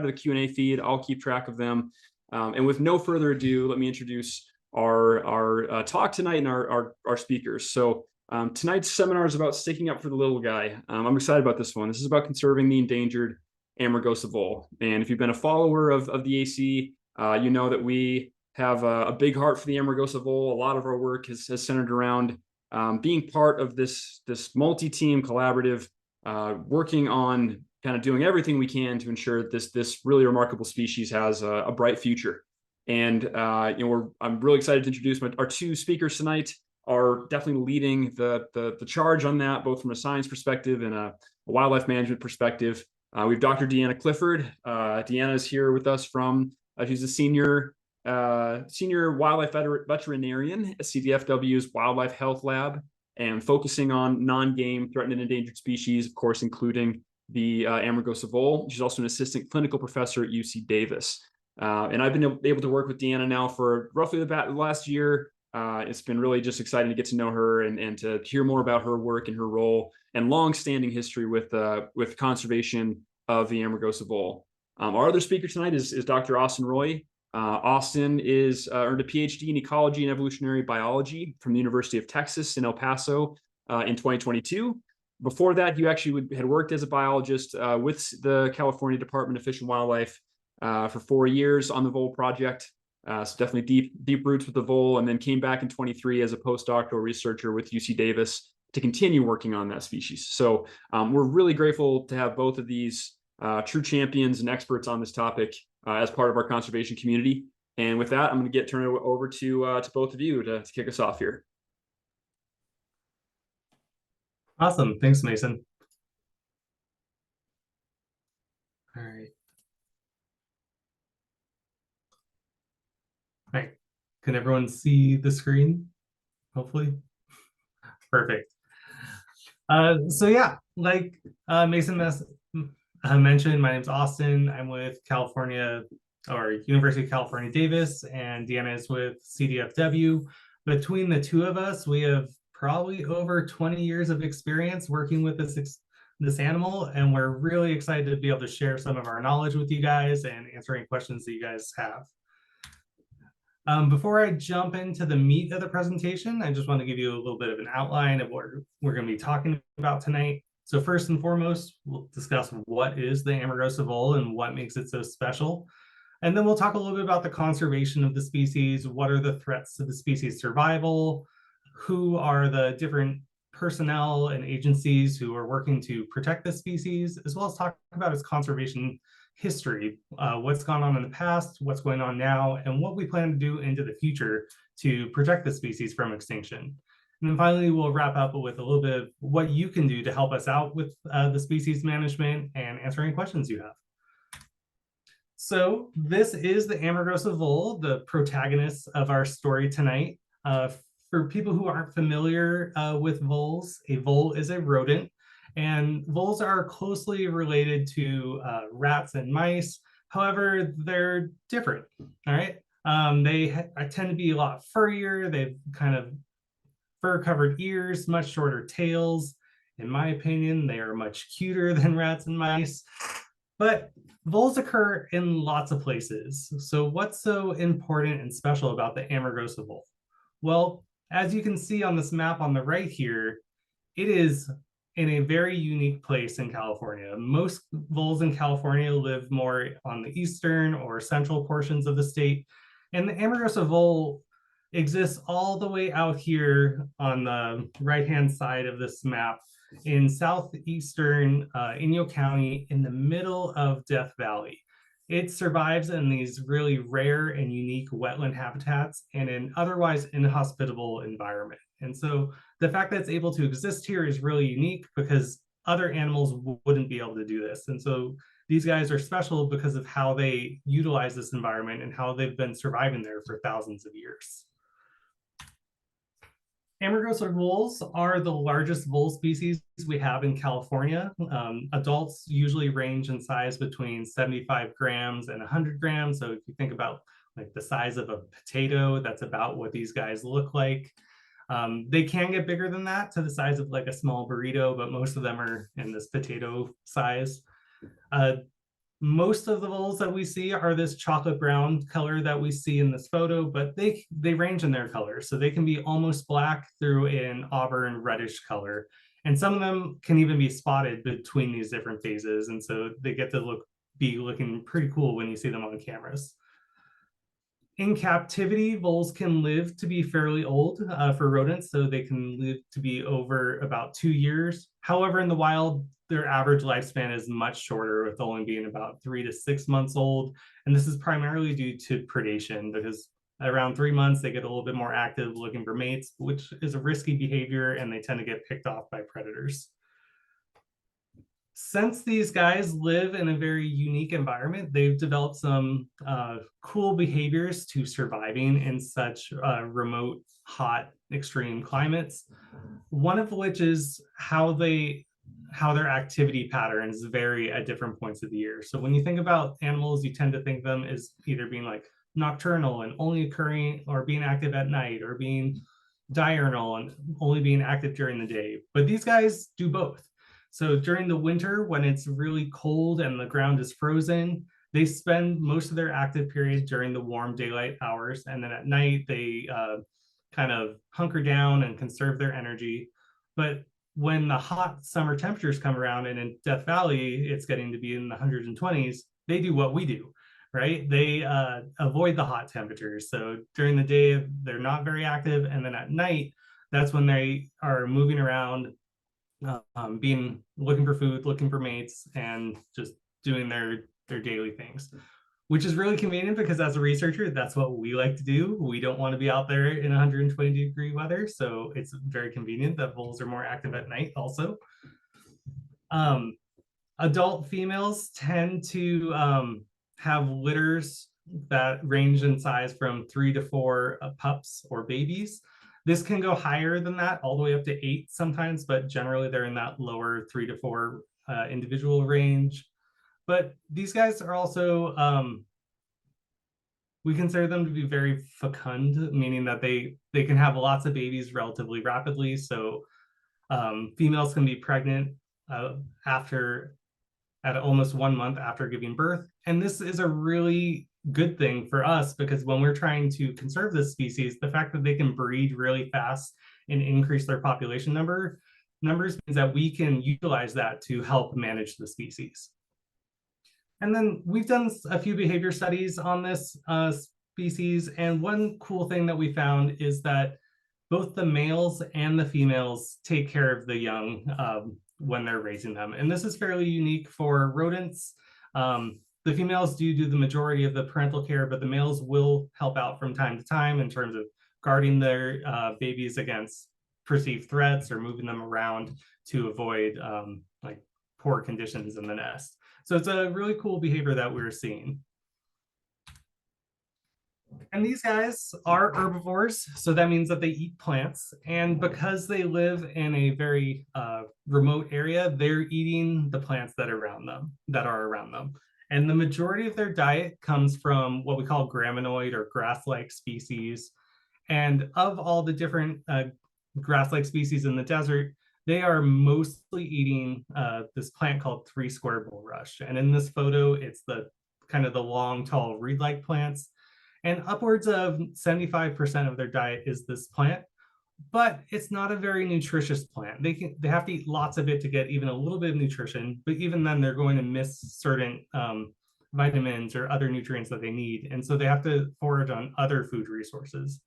to the Q&A feed. I'll keep track of them. And with no further ado, let me introduce our talk tonight and our speakers. So tonight's seminar is about sticking up for the little guy. I'm excited about this one. This is about conserving the endangered Amargosa vole. And if you've been a follower of the AC, you know that we have a big heart for the Amargosa vole. A lot of our work has centered around being part of this multi-team collaborative, working on kind of doing everything we can to ensure that this really remarkable species has a bright future. And I'm really excited to introduce our two speakers tonight. Are definitely leading the charge on that, both from a science perspective and a wildlife management perspective. We have Dr. Deana Clifford. Deana is here with us from, she's a senior wildlife veterinarian at CDFW's Wildlife Health Lab, and focusing on non-game threatened and endangered species, of course, including the Amargosa vole. She's also an assistant clinical professor at UC Davis. And I've been able to work with Deana now for roughly the last year. It's been really just exciting to get to know her and to hear more about her work and her role and long-standing history with conservation of the Amargosa vole. Our other speaker tonight is Dr. Austin Roy. Austin earned a PhD in ecology and evolutionary biology from the University of Texas in El Paso in 2022. Before that, he actually had worked as a biologist with the California Department of Fish and Wildlife for 4 years on the vole project. So definitely deep roots with the vole, and then came back in 23 as a postdoctoral researcher with UC Davis to continue working on that species. So we're really grateful to have both of these true champions and experts on this topic as part of our conservation community. And with that, I'm going to turn it over to both of you to kick us off here. Awesome. Thanks, Mason. All right. All right. Can everyone see the screen? Hopefully. Perfect. So yeah, like Mason mentioned, my name's Austin. I'm with University of California, Davis, and Deana is with CDFW. Between the two of us, we have probably over 20 years of experience working with this animal, and we're really excited to be able to share some of our knowledge with you guys and answer any questions that you guys have. Before I jump into the meat of the presentation, I just want to give you a little bit of an outline of what we're going to be talking about tonight. So first and foremost, we'll discuss what is the Amargosa vole and what makes it so special. And then we'll talk a little bit about the conservation of the species, what are the threats to the species survival, who are the different personnel and agencies who are working to protect the species, as well as talk about its conservation history, what's gone on in the past, what's going on now, and what we plan to do into the future to protect the species from extinction. And then finally, we'll wrap up with a little bit of what you can do to help us out with the species management and answer any questions you have. So this is the Amargosa vole, the protagonist of our story tonight. For people who aren't familiar with voles, a vole is a rodent. And voles are closely related to rats and mice. However, they're different, all right? They tend to be a lot furrier. They've kind of fur-covered ears, much shorter tails. In my opinion, they are much cuter than rats and mice. But voles occur in lots of places. So what's so important and special about the Amargosa vole? Well, as you can see on this map on the right here, it is in a very unique place in California. Most voles in California live more on the eastern or central portions of the state. And the Amargosa vole exists all the way out here on the right-hand side of this map in southeastern Inyo County in the middle of Death Valley. It survives in these really rare and unique wetland habitats and an otherwise inhospitable environment. And so the fact that it's able to exist here is really unique because other animals wouldn't be able to do this. And so these guys are special because of how they utilize this environment and how they've been surviving there for thousands of years. Amargosa voles are the largest vole species we have in California. Adults usually range in size between 75 grams and 100 grams. So if you think about like the size of a potato, that's about what these guys look like. They can get bigger than that, to the size of like a small burrito, but most of them are in this potato size. Most of the voles that we see are this chocolate brown color that we see in this photo, but they range in their color. So they can be almost black through an auburn reddish color. And some of them can even be spotted between these different phases. And so they get to be looking pretty cool when you see them on cameras. In captivity, voles can live to be fairly old for rodents, so they can live to be over about 2 years. However, in the wild, their average lifespan is much shorter, with only being about 3 to 6 months old. And this is primarily due to predation, because around 3 months, they get a little bit more active looking for mates, which is a risky behavior, and they tend to get picked off by predators. Since these guys live in a very unique environment, they've developed some cool behaviors to surviving in such remote, hot, extreme climates. One of which is how their activity patterns vary at different points of the year. So when you think about animals, you tend to think of them as either being like nocturnal and only occurring or being active at night, or being diurnal and only being active during the day. But these guys do both. So during the winter, when it's really cold and the ground is frozen, they spend most of their active period during the warm daylight hours. And then at night, they kind of hunker down and conserve their energy. But when the hot summer temperatures come around, and in Death Valley, it's getting to be in the 120s, they do what we do, right? They avoid the hot temperatures. So during the day, they're not very active. And then at night, that's when they are moving around, looking for food, looking for mates, and just doing their daily things, which is really convenient because as a researcher, that's what we like to do. We don't want to be out there in 120-degree weather, so it's very convenient that voles are more active at night also. Adult females tend to have litters that range in size from 3 to 4 pups or babies. This can go higher than that, all the way up to 8 sometimes, but generally they're in that lower 3 to 4 individual range. But these guys are also, we consider them to be very fecund, meaning that they can have lots of babies relatively rapidly. So females can be pregnant at almost 1 month after giving birth. And this is a really good thing for us, because when we're trying to conserve this species, the fact that they can breed really fast and increase their population numbers means that we can utilize that to help manage the species. And then we've done a few behavior studies on this species. And one cool thing that we found is that both the males and the females take care of the young when they're raising them. And this is fairly unique for rodents. The females do the majority of the parental care, but the males will help out from time to time in terms of guarding their babies against perceived threats or moving them around to avoid like poor conditions in the nest. So it's a really cool behavior that we're seeing. And these guys are herbivores, so that means that they eat plants. And because they live in a very remote area, they're eating the plants that are around them. And the majority of their diet comes from what we call graminoid or grass-like species. And of all the different grass-like species in the desert, they are mostly eating this plant called three-square bulrush. And in this photo, it's the kind of the long, tall reed-like plants. And upwards of 75% of their diet is this plant, but it's not a very nutritious plant. They have to eat lots of it to get even a little bit of nutrition, but even then they're going to miss certain vitamins or other nutrients that they need. And so they have to forage on other food resources.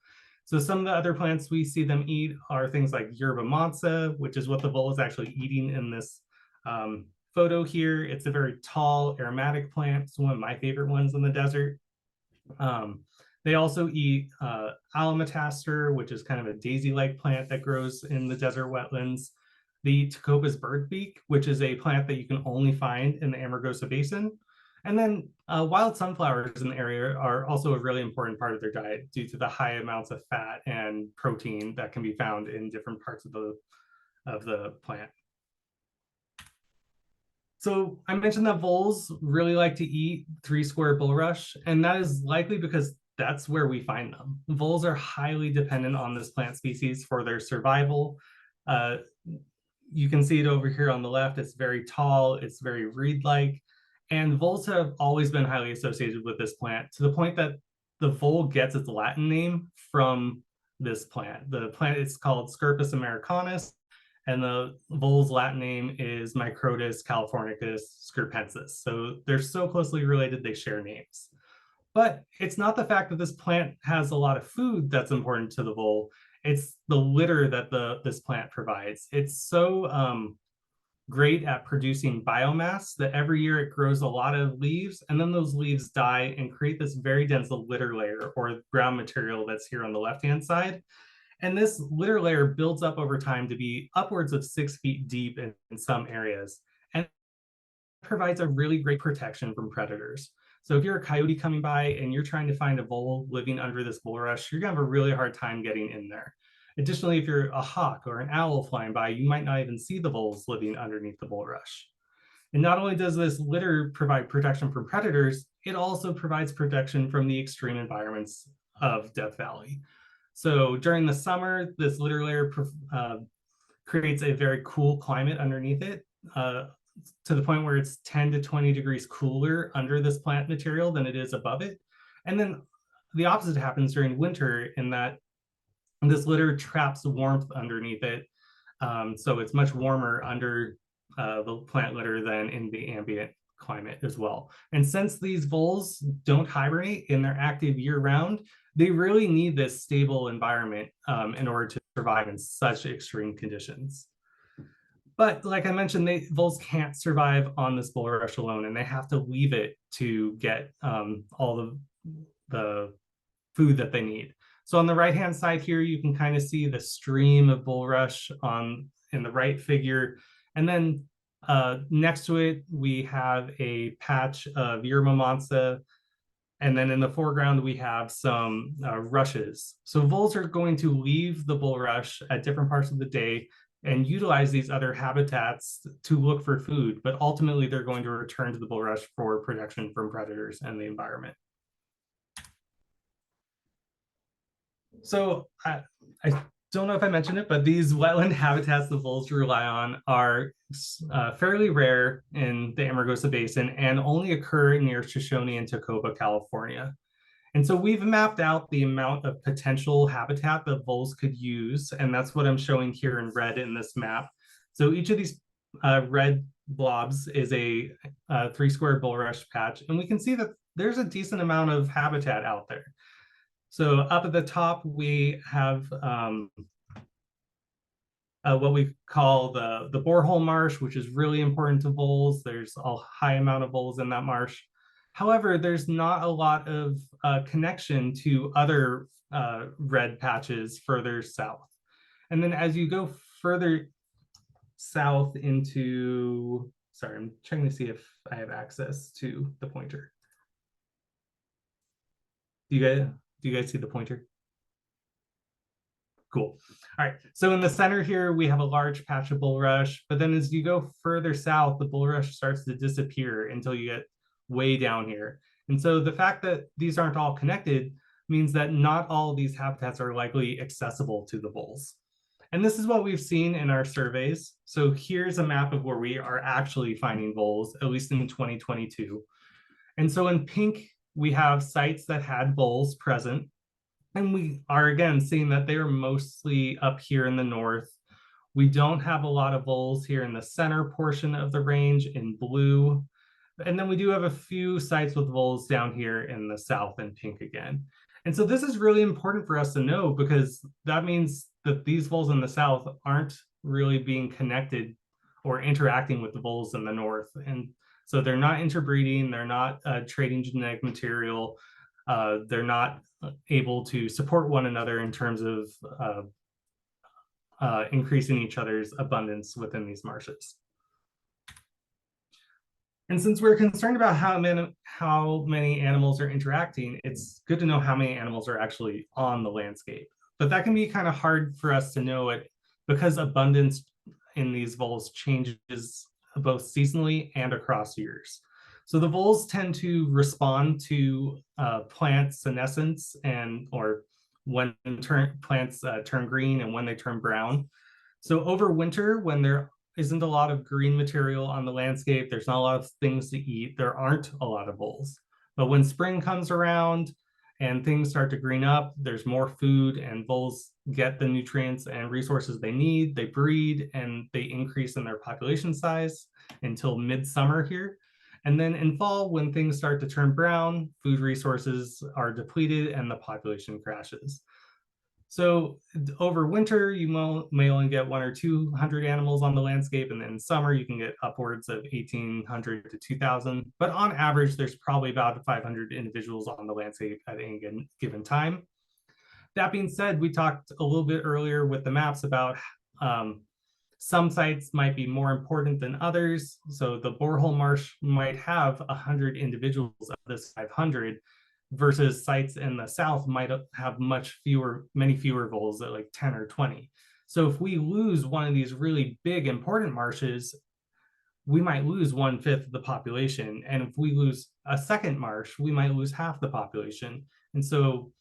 So some of the other plants we see them eat are things like yerba mansa, which is what the vole is actually eating in this photo here. It's a very tall aromatic plant. It's one of my favorite ones in the desert. They also eat alamataster, which is kind of a daisy-like plant that grows in the desert wetlands. The Tacopa's birdbeak, which is a plant that you can only find in the Amargosa Basin. And then wild sunflowers in the area are also a really important part of their diet due to the high amounts of fat and protein that can be found in different parts of the plant. So I mentioned that voles really like to eat three-square bulrush, and that is likely because that's where we find them. Voles are highly dependent on this plant species for their survival. You can see it over here on the left. It's very tall, it's very reed-like, And voles have always been highly associated with this plant, to the point that the vole gets its Latin name from this plant. The plant is called Scirpus americanus, and the vole's Latin name is Microtus californicus scirpensis. So they're so closely related, they share names. But it's not the fact that this plant has a lot of food that's important to the vole. It's the litter that this plant provides. It's so great at producing biomass that every year it grows a lot of leaves, and then those leaves die and create this very dense litter layer, or ground material that's here on the left-hand side. And this litter layer builds up over time to be upwards of 6 feet deep in some areas, and provides a really great protection from predators. So if you're a coyote coming by and you're trying to find a vole living under this bulrush, you're gonna have a really hard time getting in there. Additionally, if you're a hawk or an owl flying by, you might not even see the voles living underneath the bulrush. And not only does this litter provide protection from predators, it also provides protection from the extreme environments of Death Valley. So during the summer, this litter layer creates a very cool climate underneath it, to the point where it's 10 to 20 degrees cooler under this plant material than it is above it. And then the opposite happens during winter, in that this litter traps warmth underneath it. So it's much warmer under the plant litter than in the ambient climate as well. And since these voles don't hibernate and they're active year round, they really need this stable environment in order to survive in such extreme conditions. But like I mentioned, voles can't survive on this bulrush alone, and they have to leave it to get all the food that they need. So on the right-hand side here, you can kind of see the stream of bulrush in the right figure. And then next to it, we have a patch of Yerba Mansa. And then in the foreground, we have some rushes. So voles are going to leave the bulrush at different parts of the day and utilize these other habitats to look for food. But ultimately, they're going to return to the bulrush for protection from predators and the environment. So I don't know if I mentioned it, but these wetland habitats the voles rely on are fairly rare in the Amargosa Basin and only occur near Shoshone and Tacoma, California. And so we've mapped out the amount of potential habitat that voles could use, and that's what I'm showing here in red in this map. So each of these red blobs is a 3-square bulrush patch, and we can see that there's a decent amount of habitat out there. So up at the top, we have what we call the borehole marsh, which is really important to voles. There's a high amount of voles in that marsh. However, there's not a lot of connection to other red patches further south. And then as you go further south into, sorry, I'm checking to see if I have access to the pointer. Do you guys see the pointer? Cool. All right. So in the center here, we have a large patch of bulrush, but then as you go further south, the bulrush starts to disappear until you get way down here. And so the fact that these aren't all connected means that not all of these habitats are likely accessible to the voles. And this is what we've seen in our surveys. So here's a map of where we are actually finding voles, at least in 2022. And so in pink, we have sites that had voles present. And we are, again, seeing that they are mostly up here in the north. We don't have a lot of voles here in the center portion of the range in blue. And then we do have a few sites with voles down here in the south in pink again. And so this is really important for us to know, because that means that these voles in the south aren't really being connected or interacting with the voles in the north. And so they're not interbreeding, they're not trading genetic material, they're not able to support one another in terms of increasing each other's abundance within these marshes. And since we're concerned about how many animals are interacting, it's good to know how many animals are actually on the landscape. But that can be kind of hard for us to know it, because abundance in these voles changes both seasonally and across years. So the voles tend to respond to plant senescence or when plants turn green and when they turn brown. So over winter, when they're isn't a lot of green material on the landscape. There's not a lot of things to eat. There aren't a lot of voles. But when spring comes around and things start to green up, there's more food and voles get the nutrients and resources they need. They breed and they increase in their population size until midsummer here. And then in fall, when things start to turn brown, food resources are depleted and the population crashes. So over winter, you may only get 100 or 200 animals on the landscape, and then in summer, you can get upwards of 1,800 to 2,000. But on average, there's probably about 500 individuals on the landscape at any given time. That being said, we talked a little bit earlier with the maps about some sites might be more important than others. So the borehole marsh might have 100 individuals of this 500, versus sites in the south might have many fewer voles at like 10 or 20. So if we lose one of these really big important marshes, we might lose 1/5 of the population. And if we lose a second marsh, we might lose half the population. And so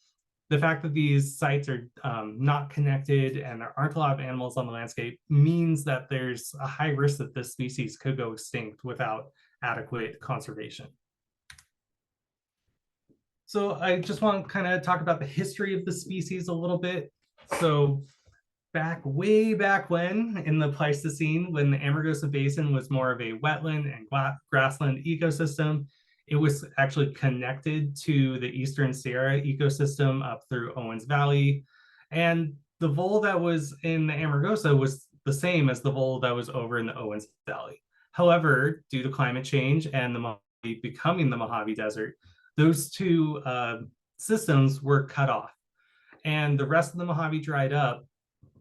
the fact that these sites are not connected and there aren't a lot of animals on the landscape means that there's a high risk that this species could go extinct without adequate conservation. So I just want to kind of talk about the history of the species a little bit. So way back when, in the Pleistocene, when the Amargosa Basin was more of a wetland and grassland ecosystem, it was actually connected to the Eastern Sierra ecosystem up through Owens Valley. And the vole that was in the Amargosa was the same as the vole that was over in the Owens Valley. However, due to climate change and the Mojave becoming the Mojave Desert, those two systems were cut off and the rest of the Mojave dried up,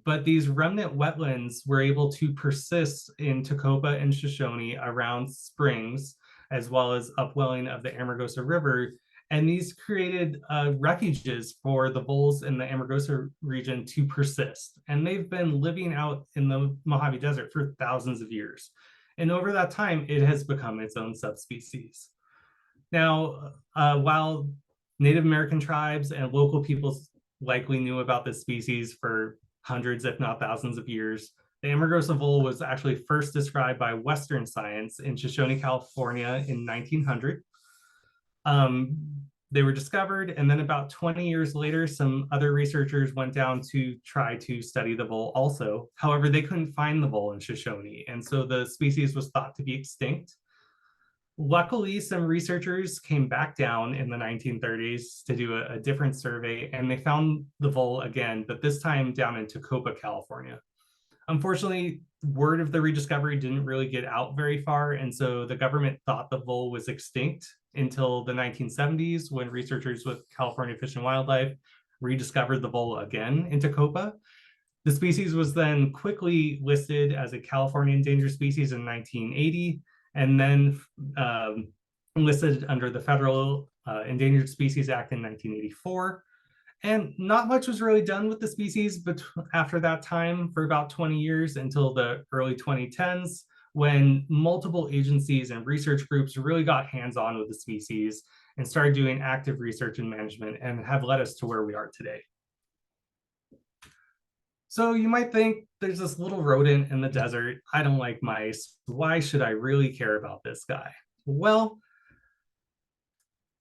but these remnant wetlands were able to persist in Tecopa and Shoshone around springs, as well as upwelling of the Amargosa River. And these created refuges for the voles in the Amargosa region to persist. And they've been living out in the Mojave Desert for thousands of years. And over that time, it has become its own subspecies. Now, while Native American tribes and local peoples likely knew about this species for hundreds, if not thousands of years, the Amargosa vole was actually first described by Western science in Shoshone, California in 1900. They were discovered, and then about 20 years later, some other researchers went down to try to study the vole also. However, they couldn't find the vole in Shoshone, and so the species was thought to be extinct. Luckily, some researchers came back down in the 1930s to do a different survey, and they found the vole again, but this time down in Tecopa, California. Unfortunately, word of the rediscovery didn't really get out very far, and so the government thought the vole was extinct until the 1970s, when researchers with California Fish and Wildlife rediscovered the vole again in Tecopa. The species was then quickly listed as a California endangered species in 1980, and then listed under the Federal Endangered Species Act in 1984. And not much was really done with the species but after that time for about 20 years until the early 2010s, when multiple agencies and research groups really got hands-on with the species and started doing active research and management and have led us to where we are today. So you might think, there's this little rodent in the desert. I don't like mice. Why should I really care about this guy? Well,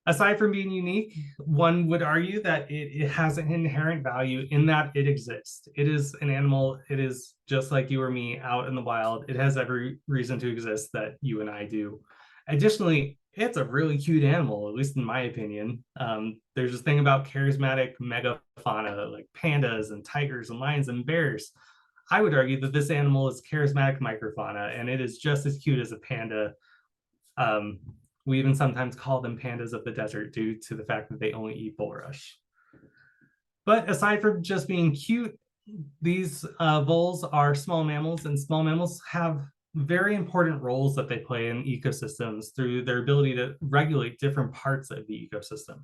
aside from being unique, one would argue that it has an inherent value in that it exists. It is an animal. It is just like you or me out in the wild. It has every reason to exist that you and I do. Additionally, it's a really cute animal, at least in my opinion. There's this thing about charismatic megafauna like pandas and tigers and lions and bears. I would argue that this animal is charismatic microfauna, and it is just as cute as a panda. We even sometimes call them pandas of the desert due to the fact that they only eat bulrush. But aside from just being cute, these voles are small mammals, and small mammals have very important roles that they play in ecosystems through their ability to regulate different parts of the ecosystem.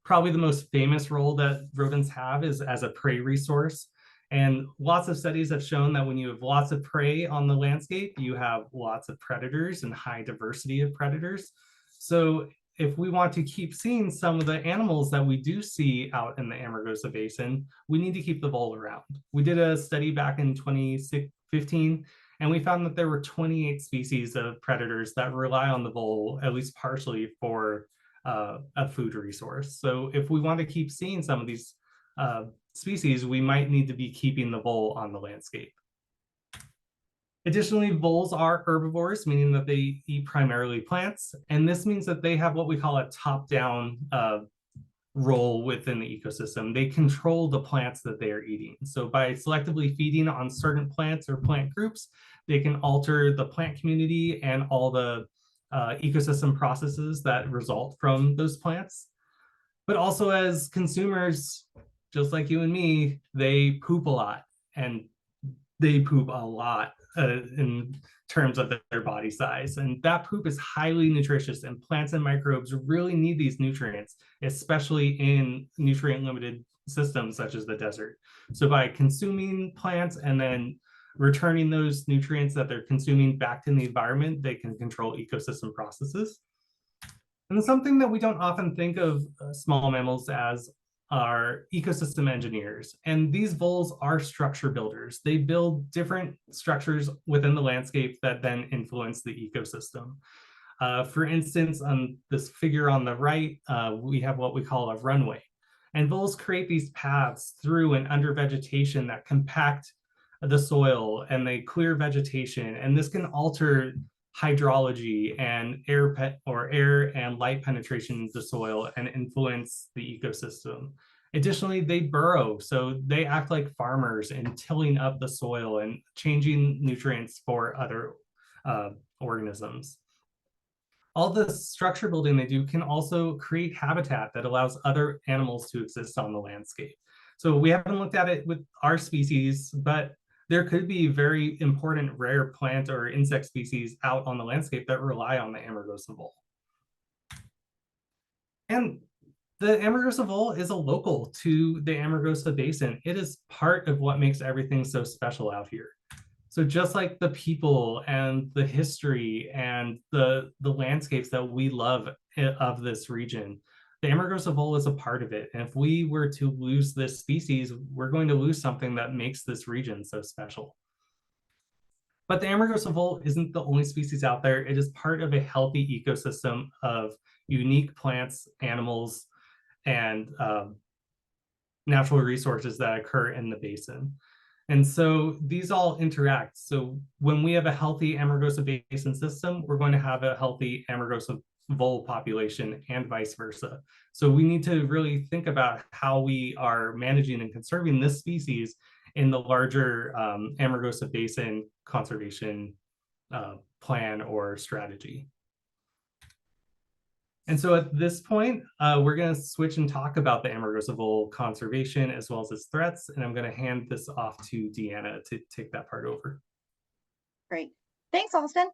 Probably the most famous role that rodents have is as a prey resource. And lots of studies have shown that when you have lots of prey on the landscape, you have lots of predators and high diversity of predators. So if we want to keep seeing some of the animals that we do see out in the Amargosa Basin, we need to keep the vole around. We did a study back in 2015, And we found that there were 28 species of predators that rely on the vole, at least partially, for a food resource. So if we want to keep seeing some of these species, we might need to be keeping the vole on the landscape. Additionally, voles are herbivores, meaning that they eat primarily plants. And this means that they have what we call a top-down role within the ecosystem. They control the plants that they are eating. So by selectively feeding on certain plants or plant groups, they can alter the plant community and all the ecosystem processes that result from those plants. But also as consumers, just like you and me, they poop a lot, and they poop a lot in terms of their body size. And that poop is highly nutritious, and plants and microbes really need these nutrients, especially in nutrient limited systems such as the desert. So by consuming plants and then returning those nutrients that they're consuming back to the environment, they can control ecosystem processes. And something that we don't often think of small mammals as are ecosystem engineers. And these voles are structure builders. They build different structures within the landscape that then influence the ecosystem. For instance, on this figure on the right, we have what we call a runway. And voles create these paths through and under vegetation that compact the soil, and they clear vegetation. And this can alter hydrology and air and light penetration into the soil and influence the ecosystem. Additionally, they burrow, so they act like farmers in tilling up the soil and changing nutrients for other organisms. All the structure building they do can also create habitat that allows other animals to exist on the landscape. So we haven't looked at it with our species, but there could be very important rare plant or insect species out on the landscape that rely on the Amargosa vole. And the Amargosa vole is a local to the Amargosa Basin. It is part of what makes everything so special out here. So just like the people and the history and the landscapes that we love of this region, the Amargosa vole is a part of it. And if we were to lose this species, we're going to lose something that makes this region so special. But the Amargosa vole isn't the only species out there. It is part of a healthy ecosystem of unique plants, animals, and natural resources that occur in the basin. And so these all interact. So when we have a healthy Amargosa Basin system, we're going to have a healthy Amargosa vole population and vice versa. So we need to really think about how we are managing and conserving this species in the larger Amargosa Basin conservation plan or strategy. And so at this point, we're going to switch and talk about the Amargosa vole conservation as well as its threats. And I'm going to hand this off to Deana to take that part over. Great. Thanks, Austin.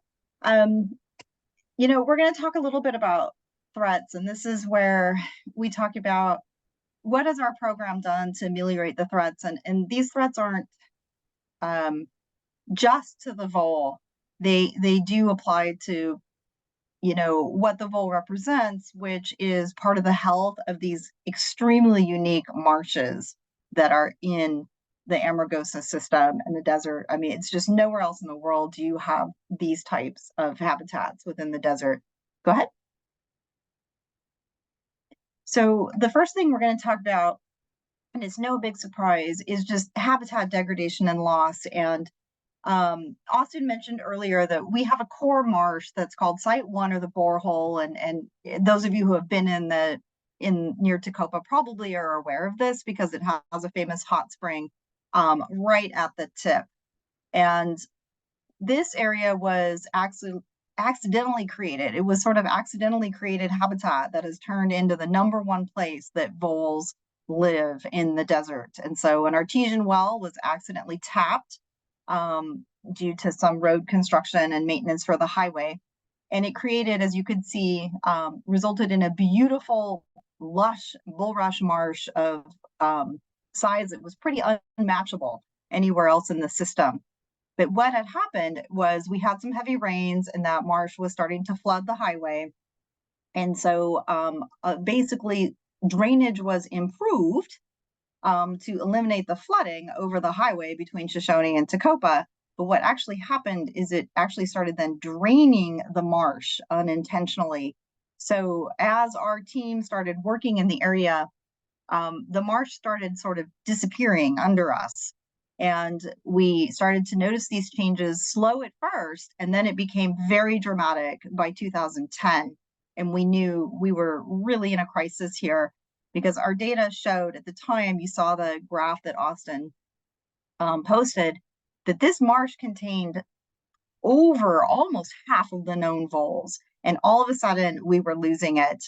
You know, we're going to talk a little bit about threats, and this is where we talk about what has our program done to ameliorate the threats. And these threats aren't just to the vole. They do apply to, you know, what the vole represents, which is part of the health of these extremely unique marshes that are in the Amargosa system and the desert. I mean, it's just nowhere else in the world do you have these types of habitats within the desert. Go ahead. So the first thing we're going to talk about, and it's no big surprise, is just habitat degradation and loss. And Austin mentioned earlier that we have a core marsh that's called Site 1, or the borehole, and those of you who have been in near Tacopa probably are aware of this because it has a famous hot spring right at the tip. And this area was accidentally created. It was sort of accidentally created habitat that has turned into the #1 place that voles live in the desert. And so an artesian well was accidentally tapped due to some road construction and maintenance for the highway. And it created, as you could see, resulted in a beautiful, lush bulrush marsh of size that was pretty unmatchable anywhere else in the system. But what had happened was we had some heavy rains, and that marsh was starting to flood the highway. And so basically drainage was improved to eliminate the flooding over the highway between Shoshone and Tacopa. But what actually happened is it actually started then draining the marsh unintentionally. So as our team started working in the area, the marsh started sort of disappearing under us. And we started to notice these changes slow at first, and then it became very dramatic by 2010. And we knew we were really in a crisis here because our data showed at the time, you saw the graph that Austin posted, that this marsh contained over almost half of the known voles. And all of a sudden, we were losing it.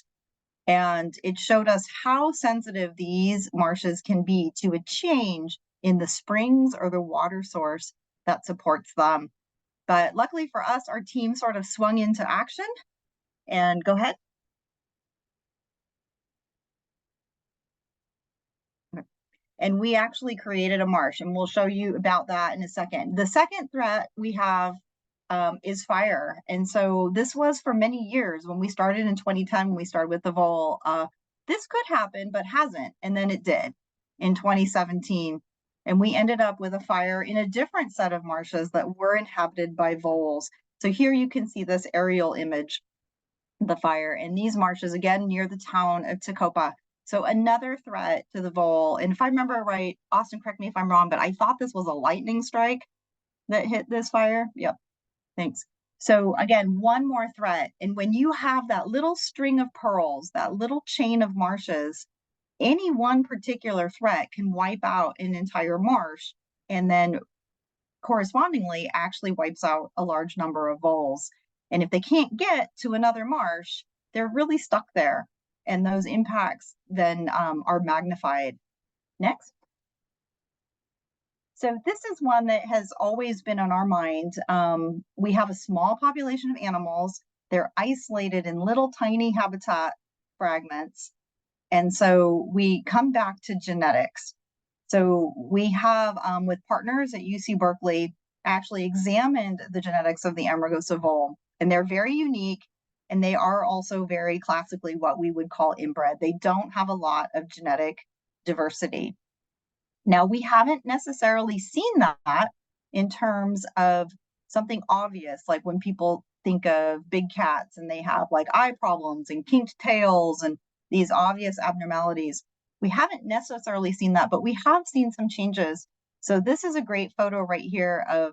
And it showed us how sensitive these marshes can be to a change in the springs or the water source that supports them. But luckily for us, our team sort of swung into action. And go ahead. And we actually created a marsh, and we'll show you about that in a second. The second threat we have is fire. And so this was for many years. When we started in 2010, when we started with the vole, this could happen, but hasn't. And then it did in 2017. And we ended up with a fire in a different set of marshes that were inhabited by voles. So here you can see this aerial image, the fire in these marshes, again, near the town of Tecopa. So another threat to the vole. And if I remember right, Austin, correct me if I'm wrong, but I thought this was a lightning strike that hit this fire. Yep, thanks. So again, one more threat. And when you have that little string of pearls, that little chain of marshes, any one particular threat can wipe out an entire marsh, and then correspondingly actually wipes out a large number of voles. And if they can't get to another marsh, they're really stuck there. And those impacts then are magnified. Next. So this is one that has always been on our mind. We have a small population of animals. They're isolated in little tiny habitat fragments. And so we come back to genetics. So we have, with partners at UC Berkeley, actually examined the genetics of the Amargosa vole. And they're very unique. And they are also very classically what we would call inbred. They don't have a lot of genetic diversity. Now, we haven't necessarily seen that in terms of something obvious, like when people think of big cats and they have like eye problems and kinked tails and these obvious abnormalities. We haven't necessarily seen that, but we have seen some changes. So this is a great photo right here of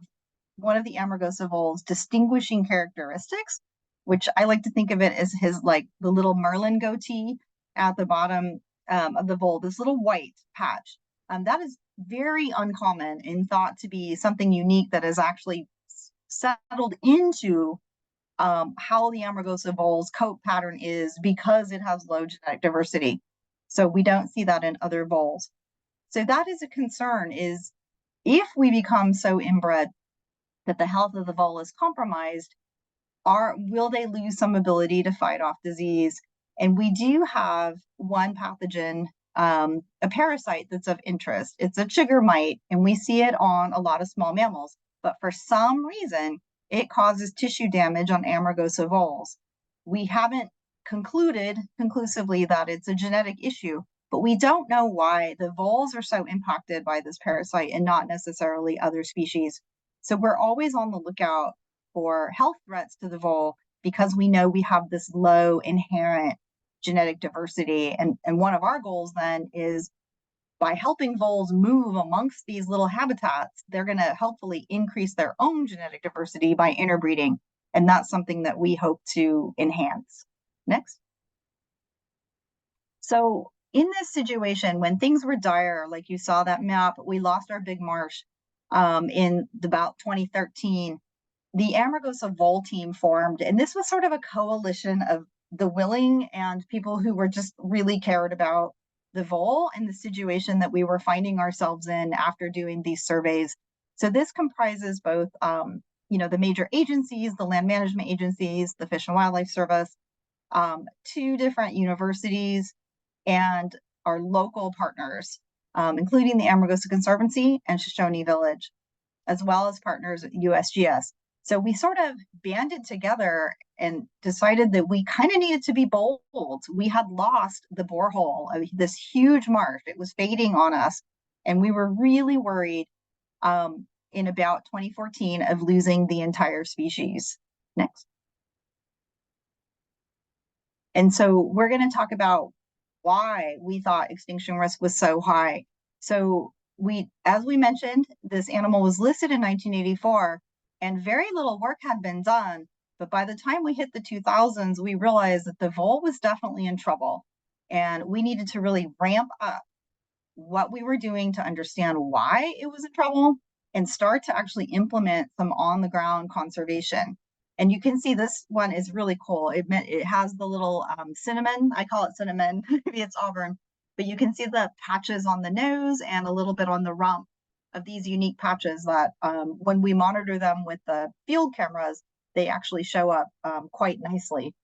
one of the Amargosa vole's distinguishing characteristics, which I like to think of it as his, like the little Merlin goatee at the bottom of the vole, this little white patch. That is very uncommon and thought to be something unique that has actually settled into how the Amargosa vole's coat pattern is because it has low genetic diversity. So we don't see that in other voles. So that is a concern, is if we become so inbred that the health of the vole is compromised, will they lose some ability to fight off disease? And we do have one pathogen, a parasite that's of interest. It's a chigger mite, and we see it on a lot of small mammals. But for some reason, it causes tissue damage on Amargosa voles. We haven't concluded conclusively that it's a genetic issue, but we don't know why the voles are so impacted by this parasite and not necessarily other species. So we're always on the lookout for health threats to the vole because we know we have this low inherent genetic diversity. And one of our goals then is, by helping voles move amongst these little habitats, they're going to hopefully increase their own genetic diversity by interbreeding. And that's something that we hope to enhance. Next. So in this situation, when things were dire, like you saw that map, we lost our big marsh in about 2013. The Amargosa Vole Team formed, and this was sort of a coalition of the willing and people who were just really cared about the vole and the situation that we were finding ourselves in after doing these surveys. So this comprises both, the major agencies, the land management agencies, the Fish and Wildlife Service, 2 different universities, and our local partners, including the Amargosa Conservancy and Shoshone Village, as well as partners at USGS. So we sort of banded together and decided that we kind of needed to be bold. We had lost the borehole of this huge marsh. It was fading on us, and we were really worried in about 2014 of losing the entire species. Next. And so we're going to talk about why we thought extinction risk was so high. So as we mentioned, this animal was listed in 1984 and very little work had been done. But by the time we hit the 2000s, we realized that the vole was definitely in trouble. And we needed to really ramp up what we were doing to understand why it was in trouble and start to actually implement some on the ground conservation. And you can see this one is really cool. It has the little cinnamon, I call it cinnamon, maybe it's auburn, but you can see the patches on the nose and a little bit on the rump of these unique patches that when we monitor them with the field cameras, they actually show up quite nicely.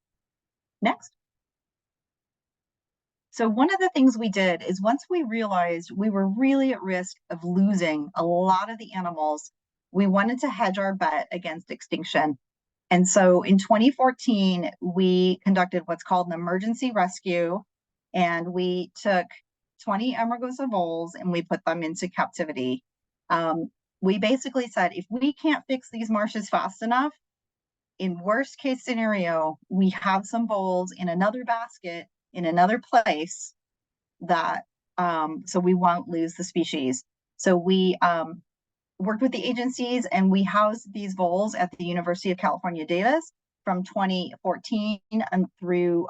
Next. So one of the things we did is once we realized we were really at risk of losing a lot of the animals, we wanted to hedge our bet against extinction. And so in 2014, we conducted what's called an emergency rescue, and we took 20 Amargosa voles and we put them into captivity. We basically said, if we can't fix these marshes fast enough, in worst case scenario, we have some voles in another basket in another place that so we won't lose the species. So we worked with the agencies and we housed these voles at the University of California Davis from 2014 and through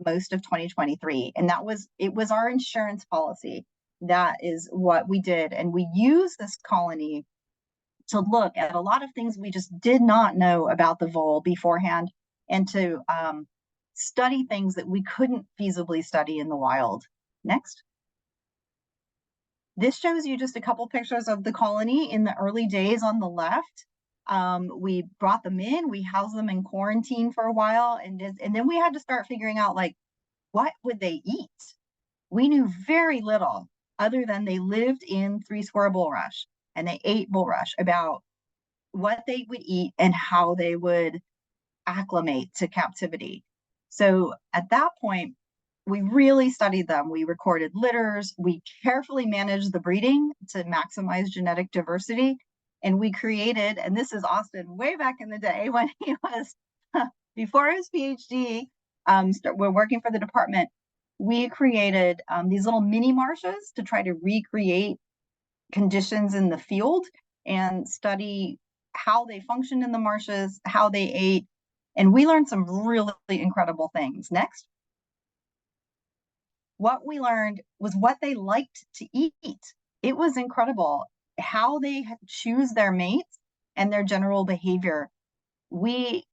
most of 2023. And it was our insurance policy. That is what we did. And we used this colony to look at a lot of things we just did not know about the vole beforehand, and to study things that we couldn't feasibly study in the wild. Next. This shows you just a couple pictures of the colony in the early days on the left. We brought them in, we housed them in quarantine for a while, and then we had to start figuring out, like, what would they eat? We knew very little other than they lived in three-square bulrush and they ate bulrush, about what they would eat and how they would acclimate to captivity. So at that point, we really studied them. We recorded litters. We carefully managed the breeding to maximize genetic diversity. And we created, and this is Austin way back in the day when he was, before his PhD, we're working for the department. We created these little mini marshes to try to recreate conditions in the field and study how they functioned in the marshes, how they ate. And we learned some really incredible things. Next. What we learned was what they liked to eat. It was incredible how they choose their mates and their general behavior. We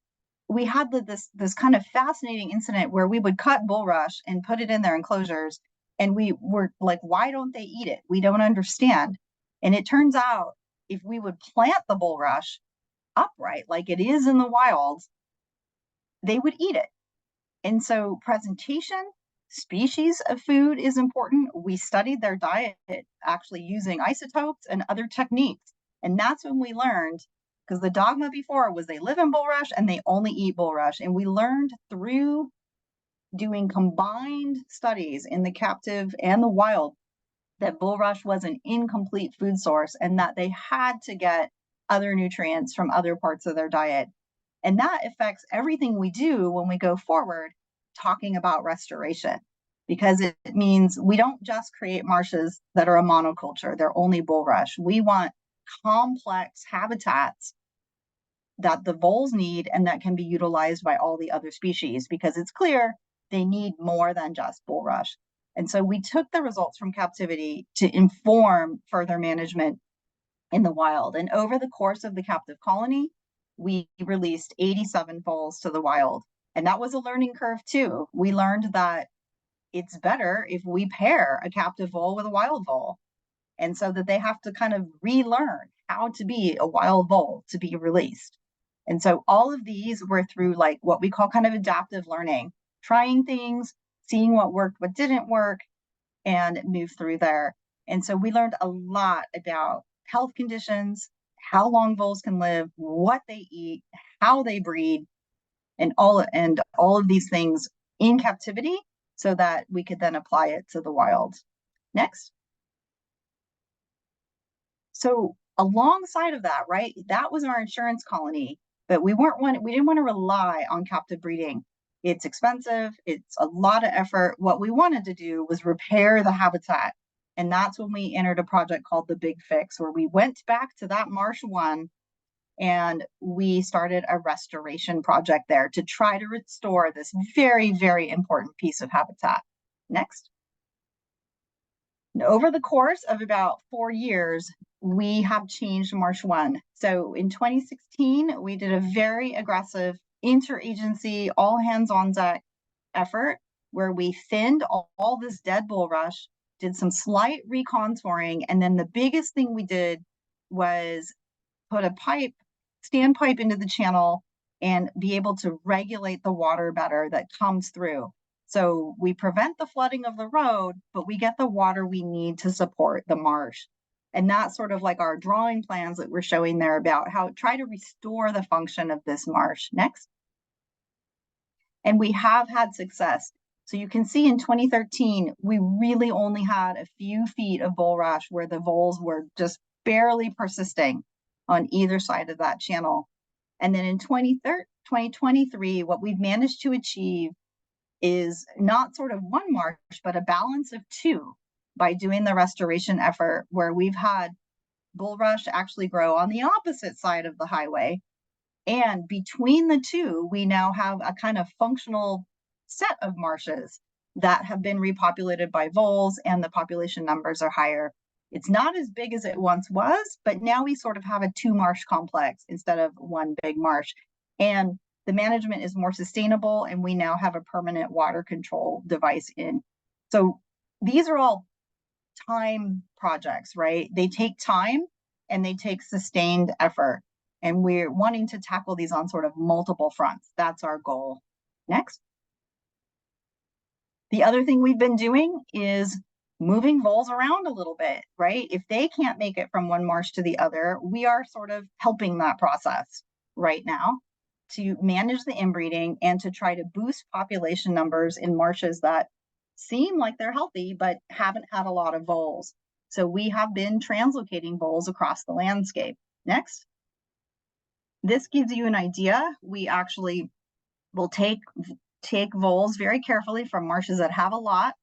had this kind of fascinating incident where we would cut bulrush and put it in their enclosures, and we were like, why don't they eat it? We don't understand. And it turns out if we would plant the bulrush upright like it is in the wild, they would eat it. And so presentation, species of food is important. We studied their diet actually using isotopes and other techniques. And that's when we learned, because the dogma before was they live in bulrush and they only eat bulrush. And we learned through doing combined studies in the captive and the wild that bulrush was an incomplete food source and that they had to get other nutrients from other parts of their diet. And that affects everything we do when we go forward talking about restoration, because it means we don't just create marshes that are a monoculture, they're only bulrush. We want complex habitats that the voles need and that can be utilized by all the other species, because it's clear they need more than just bulrush. And so we took the results from captivity to inform further management in the wild. And over the course of the captive colony, we released 87 voles to the wild. And that was a learning curve too. We learned that it's better if we pair a captive vole with a wild vole. And so that they have to kind of relearn how to be a wild vole to be released. And so all of these were through like what we call kind of adaptive learning, trying things, seeing what worked, what didn't work, and move through there. And so we learned a lot about health conditions, how long voles can live, what they eat, how they breed, and all of these things in captivity so that we could then apply it to the wild. Next. So alongside of that, right, that was our insurance colony, but we didn't want to rely on captive breeding. It's expensive, it's a lot of effort. What we wanted to do was repair the habitat. And that's when we entered a project called the Big Fix, where we went back to that marsh one and we started a restoration project there to try to restore this very, very important piece of habitat. Next. Over the course of about 4 years, we have changed Marsh One. So in 2016, we did a very aggressive interagency, all hands on deck effort where we thinned all this dead bulrush, did some slight recontouring, and then the biggest thing we did was put a standpipe into the channel and be able to regulate the water better that comes through. So we prevent the flooding of the road, but we get the water we need to support the marsh. And that's sort of like our drawing plans that we're showing there about how try to restore the function of this marsh. Next. And we have had success. So you can see in 2013, we really only had a few feet of bulrush where the voles were just barely persisting on either side of that channel. And then in 2023, what we've managed to achieve is not sort of one marsh, but a balance of two by doing the restoration effort where we've had bulrush actually grow on the opposite side of the highway. And between the two, we now have a kind of functional set of marshes that have been repopulated by voles, and the population numbers are higher. It's not as big as it once was, but now we sort of have a 2-marsh complex instead of one big marsh. And the management is more sustainable, and we now have a permanent water control device in. So these are all time projects, right? They take time and they take sustained effort. And we're wanting to tackle these on sort of multiple fronts. That's our goal. Next. The other thing we've been doing is moving voles around a little bit, right? If they can't make it from one marsh to the other, we are sort of helping that process right now to manage the inbreeding and to try to boost population numbers in marshes that seem like they're healthy, but haven't had a lot of voles. So we have been translocating voles across the landscape. Next. This gives you an idea. We actually will take voles very carefully from marshes that have a lot,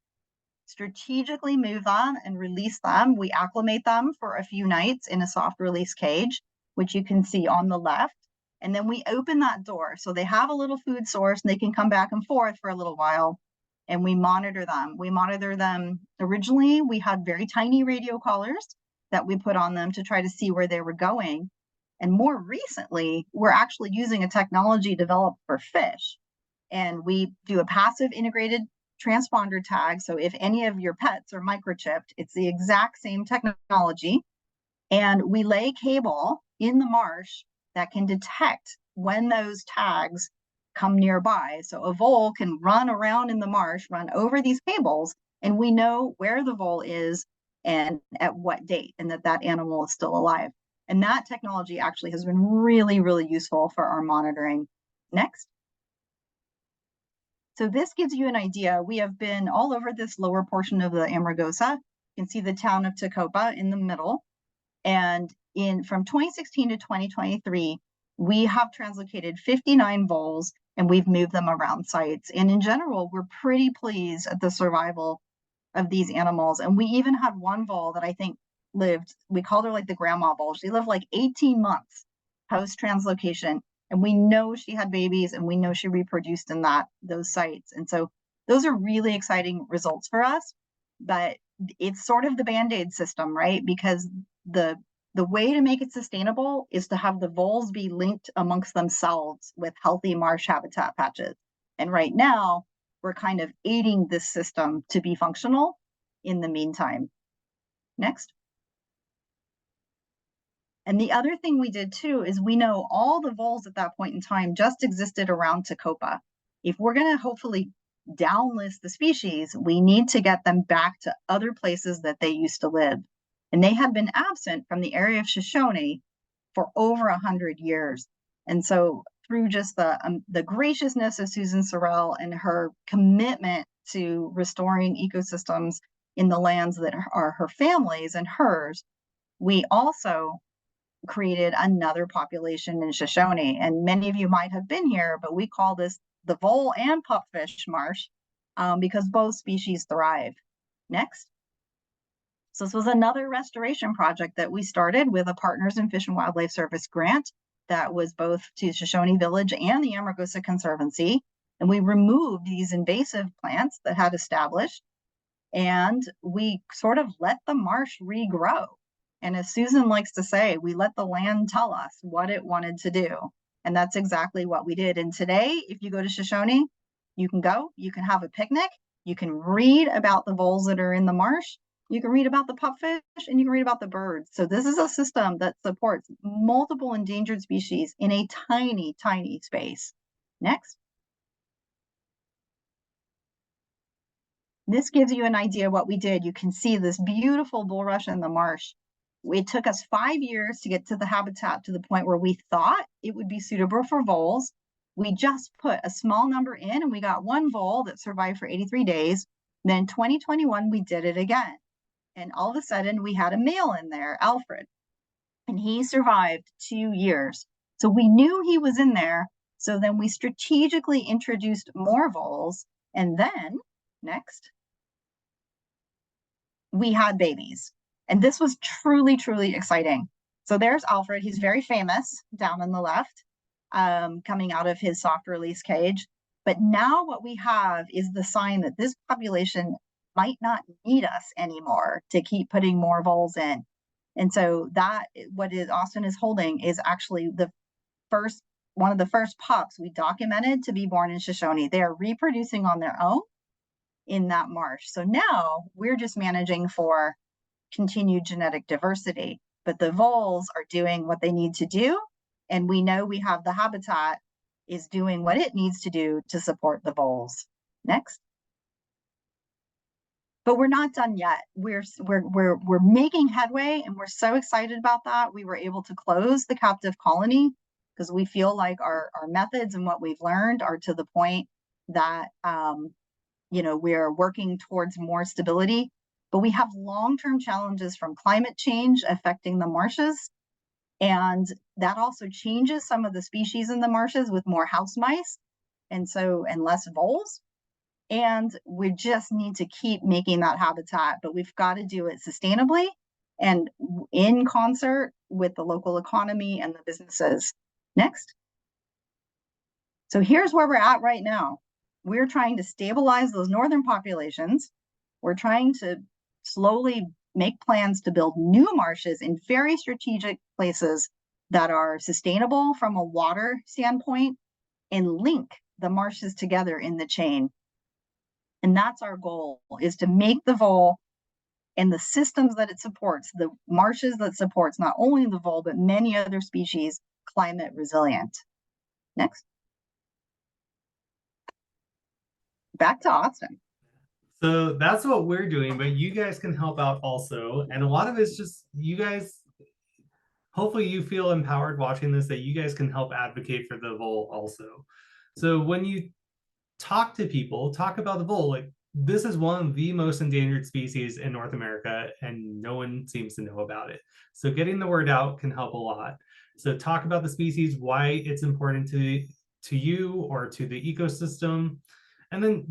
strategically move them and release them. We acclimate them for a few nights in a soft release cage, which you can see on the left. And then we open that door. So they have a little food source and they can come back and forth for a little while. And we monitor them. We monitor them. Originally, we had very tiny radio collars that we put on them to try to see where they were going. And more recently, we're actually using a technology developed for fish. And we do a passive integrated transponder tag. So if any of your pets are microchipped, it's the exact same technology. And we lay cable in the marsh that can detect when those tags come nearby. So a vole can run around in the marsh, run over these cables, and we know where the vole is and at what date, and that animal is still alive. And that technology actually has been really, really useful for our monitoring. Next. So this gives you an idea. We have been all over this lower portion of the Amargosa. You can see the town of Tecopa in the middle. And from 2016 to 2023, we have translocated 59 voles and we've moved them around sites. And in general, we're pretty pleased at the survival of these animals. And we even had one vole that I think lived, we called her like the grandma vole. She lived like 18 months post-translocation. And we know she had babies and we know she reproduced in those sites. And so those are really exciting results for us. But it's sort of the Band-Aid system, right? Because the way to make it sustainable is to have the voles be linked amongst themselves with healthy marsh habitat patches. And right now, we're kind of aiding this system to be functional in the meantime. Next. And the other thing we did too is we know all the voles at that point in time just existed around Tecopa. If we're going to hopefully downlist the species, we need to get them back to other places that they used to live. And they had been absent from the area of Shoshone for over 100 years. And so through just the graciousness of Susan Sorrell and her commitment to restoring ecosystems in the lands that are her family's and hers, we also created another population in Shoshone. And many of you might have been here, but we call this the vole and pupfish marsh because both species thrive. Next. So this was another restoration project that we started with a Partners in Fish and Wildlife Service grant that was both to Shoshone Village and the Amargosa Conservancy. And we removed these invasive plants that had established, and we sort of let the marsh regrow. And as Susan likes to say, we let the land tell us what it wanted to do. And that's exactly what we did. And today, if you go to Shoshone, you can have a picnic, you can read about the voles that are in the marsh, you can read about the pupfish, and you can read about the birds. So this is a system that supports multiple endangered species in a tiny, tiny space. Next. This gives you an idea of what we did. You can see this beautiful bulrush in the marsh. It took us 5 years to get to the habitat to the point where we thought it would be suitable for voles. We just put a small number in, and we got one vole that survived for 83 days. Then in 2021, we did it again. And all of a sudden, we had a male in there, Alfred, and he survived 2 years. So we knew he was in there. So then we strategically introduced more voles. And then, next, we had babies. And this was truly, truly exciting. So there's Alfred. He's very famous down on the left, coming out of his soft release cage. But now what we have is the sign that this population might not need us anymore to keep putting more voles in. And so that, what Austin is holding is actually one of the first pups we documented to be born in Shoshone. They are reproducing on their own in that marsh. So now we're just managing for continued genetic diversity, but the voles are doing what they need to do. And we know we have the habitat is doing what it needs to do to support the voles. Next. But we're not done yet. We're making headway, and we're so excited about that. We were able to close the captive colony because we feel like our methods and what we've learned are to the point that we're working towards more stability. But we have long-term challenges from climate change affecting the marshes, and that also changes some of the species in the marshes with more house mice, and less voles. And we just need to keep making that habitat, but we've got to do it sustainably and in concert with the local economy and the businesses. Next. So here's where we're at right now. We're trying to stabilize those northern populations. We're trying to slowly make plans to build new marshes in very strategic places that are sustainable from a water standpoint and link the marshes together in the chain. And that's our goal, is to make the vole and the systems that it supports, the marshes that supports not only the vole, but many other species, climate resilient. Next. Back to Austin. So that's what we're doing, but you guys can help out also. And a lot of it's just you guys, hopefully you feel empowered watching this, that you guys can help advocate for the vole also. So when you talk to people, talk about the vole, like this is one of the most endangered species in North America, and no one seems to know about it. So getting the word out can help a lot. So talk about the species, why it's important to you or to the ecosystem. And then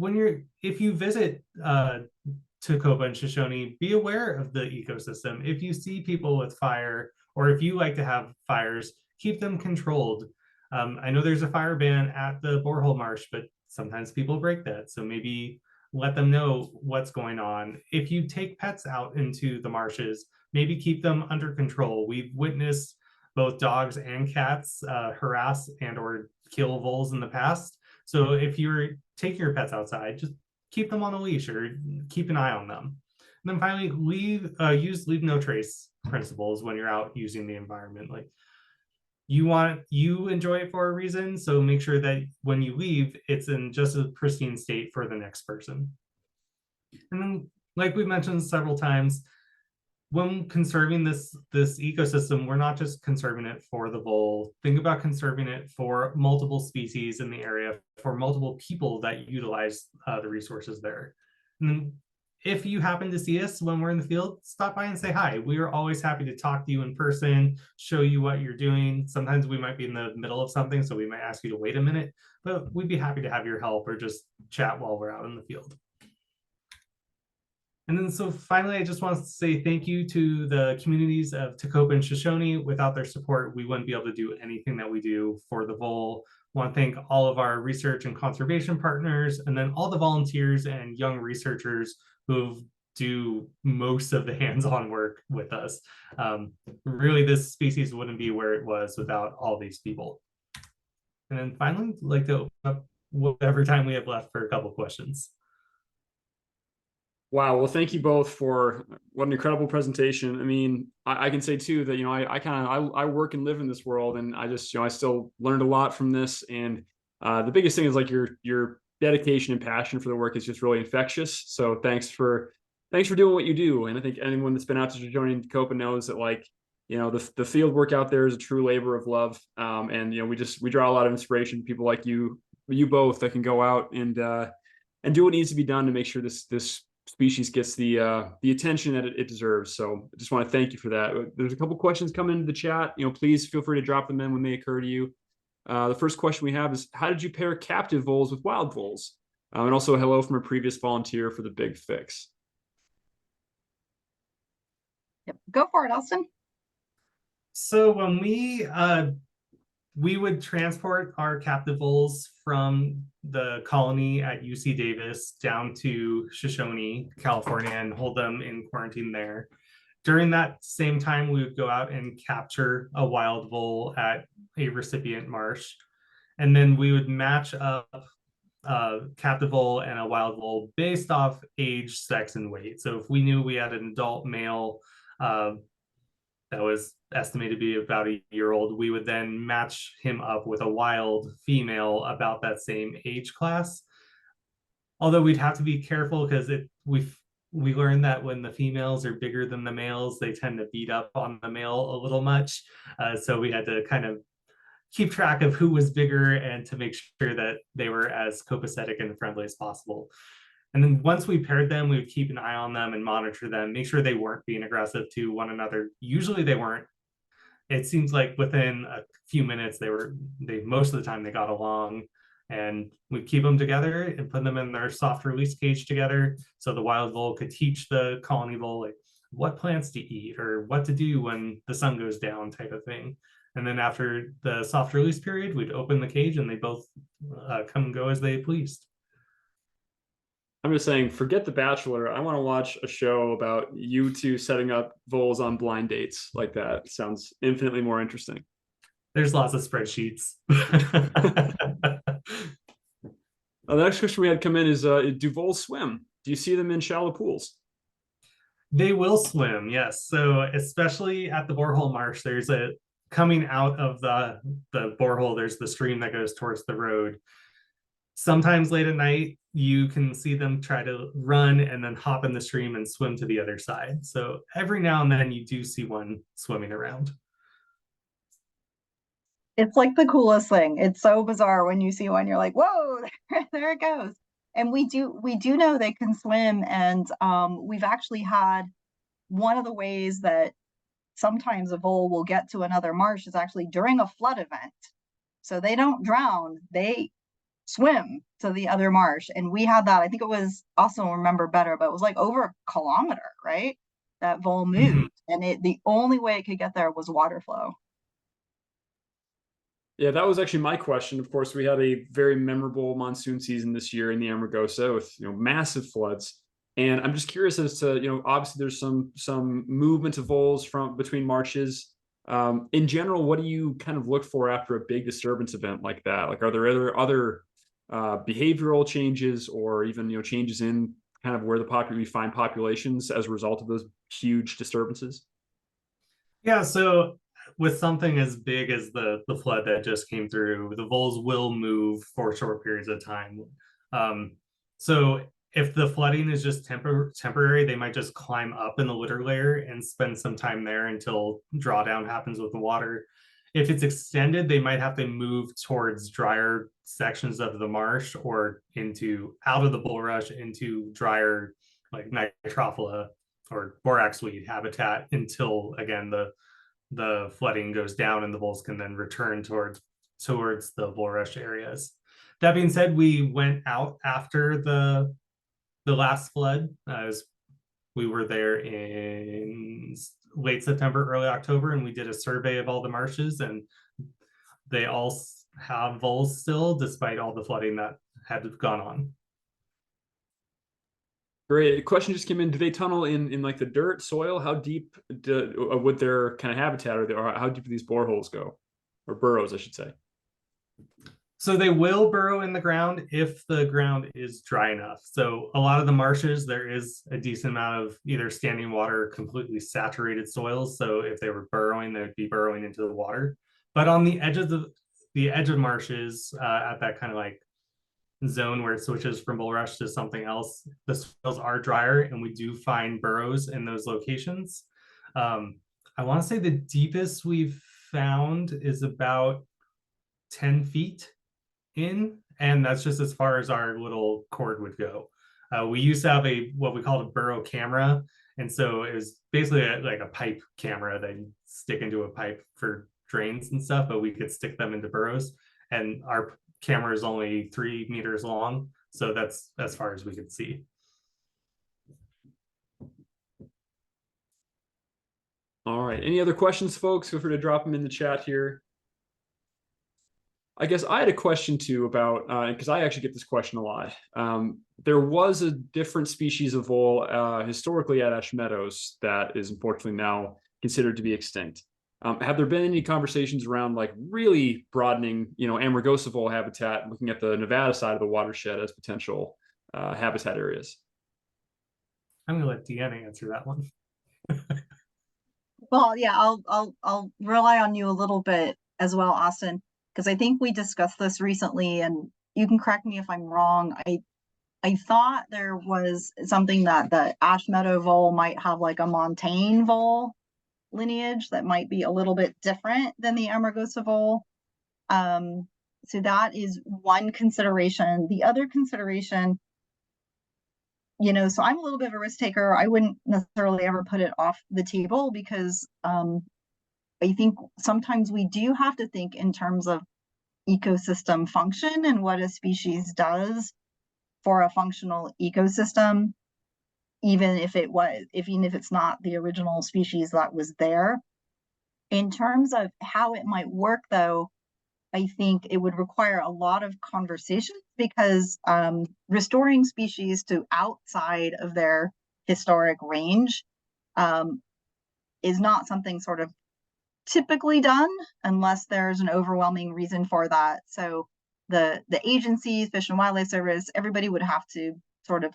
if you visit Tacopa and Shoshone, be aware of the ecosystem. If you see people with fire, or if you like to have fires, keep them controlled. I know there's a fire ban at the borehole marsh, but sometimes people break that. So maybe let them know what's going on. If you take pets out into the marshes, maybe keep them under control. We've witnessed both dogs and cats harass and or kill voles in the past. So if you're taking your pets outside, just keep them on a leash or keep an eye on them. And then finally, use leave no trace principles when you're out using the environment. Like you enjoy it for a reason, so make sure that when you leave, it's in just a pristine state for the next person. And then, like we mentioned several times, when conserving this ecosystem, we're not just conserving it for the vole. Think about conserving it for multiple species in the area, for multiple people that utilize the resources there. And then if you happen to see us when we're in the field, stop by and say hi. We are always happy to talk to you in person, show you what you're doing. Sometimes we might be in the middle of something, so we might ask you to wait a minute, but we'd be happy to have your help or just chat while we're out in the field. And then so finally, I just want to say thank you to the communities of Tecopa and Shoshone. Without their support, we wouldn't be able to do anything that we do for the vole. I want to thank all of our research and conservation partners, and then all the volunteers and young researchers who do most of the hands-on work with us. Really, this species wouldn't be where it was without all these people. And then finally, I'd like to open up whatever time we have left for a couple questions. Wow. Well, thank you both for what an incredible presentation. I mean, I can say too that, I work and live in this world, and I just, I still learned a lot from this. And the biggest thing is like your dedication and passion for the work is just really infectious. So thanks for doing what you do. And I think anyone that's been out to joining Tecopa knows that, like, the field work out there is a true labor of love. And we draw a lot of inspiration from people like you both that can go out and do what needs to be done to make sure this species gets the attention that it deserves. So I just want to thank you for that. There's a couple questions coming into the chat. Please feel free to drop them in when they occur to you. The first question we have is, how did you pair captive voles with wild voles? And also hello from a previous volunteer for the big fix. Yep. Go for it, Austin. So when we would transport our captive voles from the colony at UC Davis down to Shoshone, California, and hold them in quarantine there. During that same time, we would go out and capture a wild vole at a recipient marsh. And then we would match up a captive vole and a wild vole based off age, sex, and weight. So if we knew we had an adult male that was estimated to be about a year old, we would then match him up with a wild female about that same age class. Although we'd have to be careful because we learned that when the females are bigger than the males, they tend to beat up on the male a little much. So we had to kind of keep track of who was bigger and to make sure that they were as copacetic and friendly as possible. And then once we paired them, we would keep an eye on them and monitor them, make sure they weren't being aggressive to one another. Usually they weren't. It seems like within a few minutes, most of the time they got along, and we'd keep them together and put them in their soft release cage together. So the wild vole could teach the colony vole like what plants to eat or what to do when the sun goes down, type of thing. And then after the soft release period, we'd open the cage and they both come and go as they pleased. I'm just saying, forget The Bachelor. I want to watch a show about you two setting up voles on blind dates like that. Sounds infinitely more interesting. There's lots of spreadsheets. The next question we had come in is, do voles swim? Do you see them in shallow pools? They will swim, yes. So especially at the borehole marsh, there's coming out of the borehole, there's the stream that goes towards the road. Sometimes late at night, you can see them try to run and then hop in the stream and swim to the other side. So every now and then you do see one swimming around. It's like the coolest thing. It's so bizarre when you see one, you're like, whoa, there it goes. And we do know they can swim. And we've actually had one of the ways that sometimes a vole will get to another marsh is actually during a flood event. So they don't drown, they swim to the other marsh. And we had that, I think it was, also remember better, but it was like over a kilometer, right? That vole moved. And the only way it could get there was water flow. Yeah, that was actually my question. Of course, we had a very memorable monsoon season this year in the Amargosa with massive floods. And I'm just curious as to, obviously there's some movement of voles from between marshes. In general, what do you kind of look for after a big disturbance event like that? Like, are there other behavioral changes or even changes in kind of where we find populations as a result of those huge disturbances? Yeah, so with something as big as the flood that just came through, the voles will move for short periods of time. So if the flooding is just temporary, they might just climb up in the litter layer and spend some time there until drawdown happens with the water. If it's extended, they might have to move towards drier sections of the marsh or out of the bulrush into drier like nitrophylla or borax weed habitat until again the flooding goes down and the voles can then return towards the bulrush areas. That being said, we went out after the last flood, as we were there in late September, early October, and we did a survey of all the marshes, and they all have voles still, despite all the flooding that had gone on. Great. A question just came in. Do they tunnel in like the dirt, soil? How deep would their kind of habitat, or how deep do these boreholes go? Or burrows, I should say. So they will burrow in the ground if the ground is dry enough. So a lot of the marshes, there is a decent amount of either standing water or completely saturated soils. So if they were burrowing, they would be burrowing into the water. But on the edge of the edge of marshes, at that kind of like zone where it switches from bulrush to something else, the soils are drier, and we do find burrows in those locations. I want to say the deepest we've found is about 10 feet in, and that's just as far as our little cord would go. We used to have what we called a burrow camera, and so it was basically like a pipe camera that you stick into a pipe for drains and stuff, but we could stick them into burrows, and our camera is only 3 meters long, so that's as far as we could see. All right. Any other questions, folks? Feel free to drop them in the chat here. I guess I had a question too about, because I actually get this question a lot. There was a different species of vole historically at Ash Meadows that is unfortunately now considered to be extinct. Have there been any conversations around like really broadening, Amargosa vole habitat, looking at the Nevada side of the watershed as potential habitat areas? I'm going to let Deana answer that one. Well, yeah, I'll rely on you a little bit as well, Austin, because I think we discussed this recently, and you can correct me if I'm wrong. I thought there was something that the Ash Meadow vole might have like a montane vole lineage that might be a little bit different than the Amargosa vole. So that is one consideration. The other consideration, so I'm a little bit of a risk taker. I wouldn't necessarily ever put it off the table, because I think sometimes we do have to think in terms of ecosystem function and what a species does for a functional ecosystem, even if it's not the original species that was there. In terms of how it might work, though, I think it would require a lot of conversation, because restoring species to outside of their historic range is not something sort of typically done unless there's an overwhelming reason for that. So the agencies, Fish and Wildlife Service, everybody would have to sort of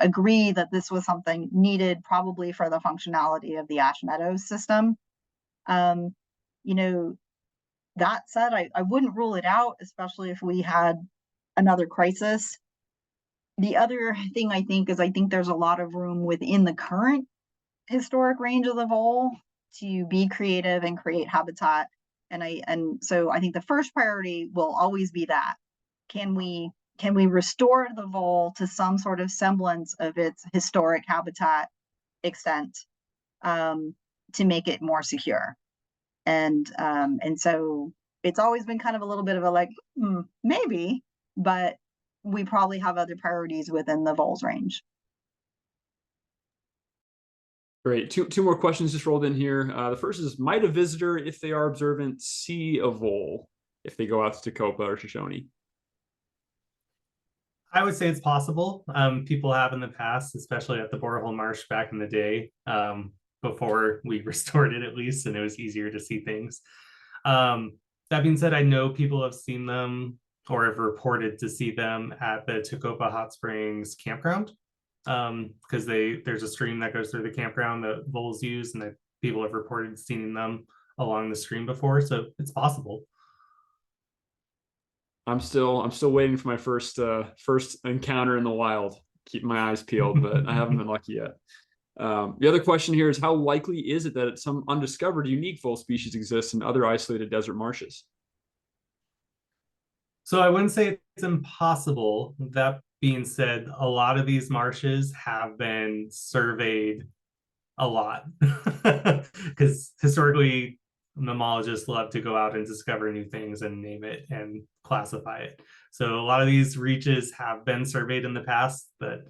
agree that this was something needed, probably for the functionality of the Ash Meadows system. That said, I wouldn't rule it out, especially if we had another crisis. The other thing I think there's a lot of room within the current historic range of the vole to be creative and create habitat. So I think the first priority will always be that. Can we restore the vole to some sort of semblance of its historic habitat extent, to make it more secure? And so it's always been kind of a little bit of a maybe, but we probably have other priorities within the vole's range. Great. Two more questions just rolled in here. The first is, might a visitor, if they are observant, see a vole if they go out to Tecopa or Shoshone? I would say it's possible. People have in the past, especially at the Borehole Marsh back in the day, before we restored it at least, and it was easier to see things. That being said, I know people have seen them or have reported to see them at the Tecopa Hot Springs campground, because there's a stream that goes through the campground that voles use, and that people have reported seeing them along the stream before, so it's possible. I'm still waiting for my first encounter in the wild. Keep my eyes peeled, but I haven't been lucky yet. The other question here is, how likely is it that some undiscovered unique vole species exist in other isolated desert marshes? So I wouldn't say it's impossible. That being said, a lot of these marshes have been surveyed a lot because historically mammalogists love to go out and discover new things and name it and classify it. So a lot of these reaches have been surveyed in the past, that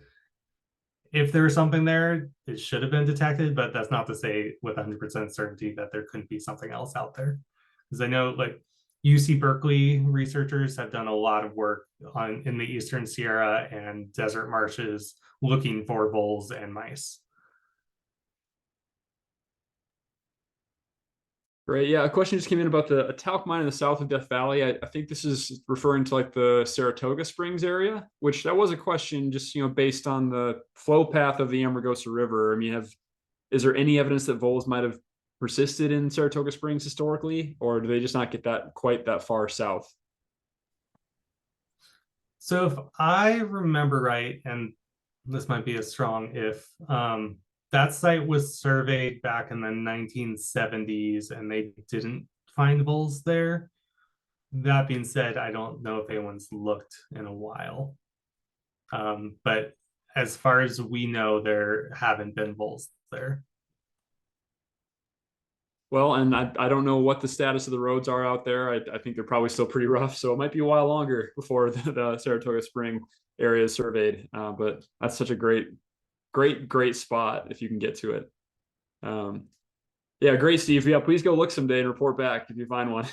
if there was something there, it should have been detected, but that's not to say with 100% certainty that there couldn't be something else out there. Because I know like UC Berkeley researchers have done a lot of work in the Eastern Sierra and desert marshes looking for voles and mice. Great. Yeah, a question just came in about a talc mine in the south of Death Valley. I think this is referring to like the Saratoga Springs area, which that was a question just, based on the flow path of the Amargosa River. I mean, is there any evidence that voles might have persisted in Saratoga Springs historically, or do they just not get quite that far south? So if I remember right, and this might be a strong if, that site was surveyed back in the 1970s and they didn't find voles there. That being said, I don't know if anyone's looked in a while. But as far as we know, there haven't been voles there. Well, and I don't know what the status of the roads are out there. I think they're probably still pretty rough, so it might be a while longer before the Saratoga Spring area is surveyed. But that's such a great spot if you can get to it. Yeah, great, Steve. Yeah, please go look someday and report back if you find one.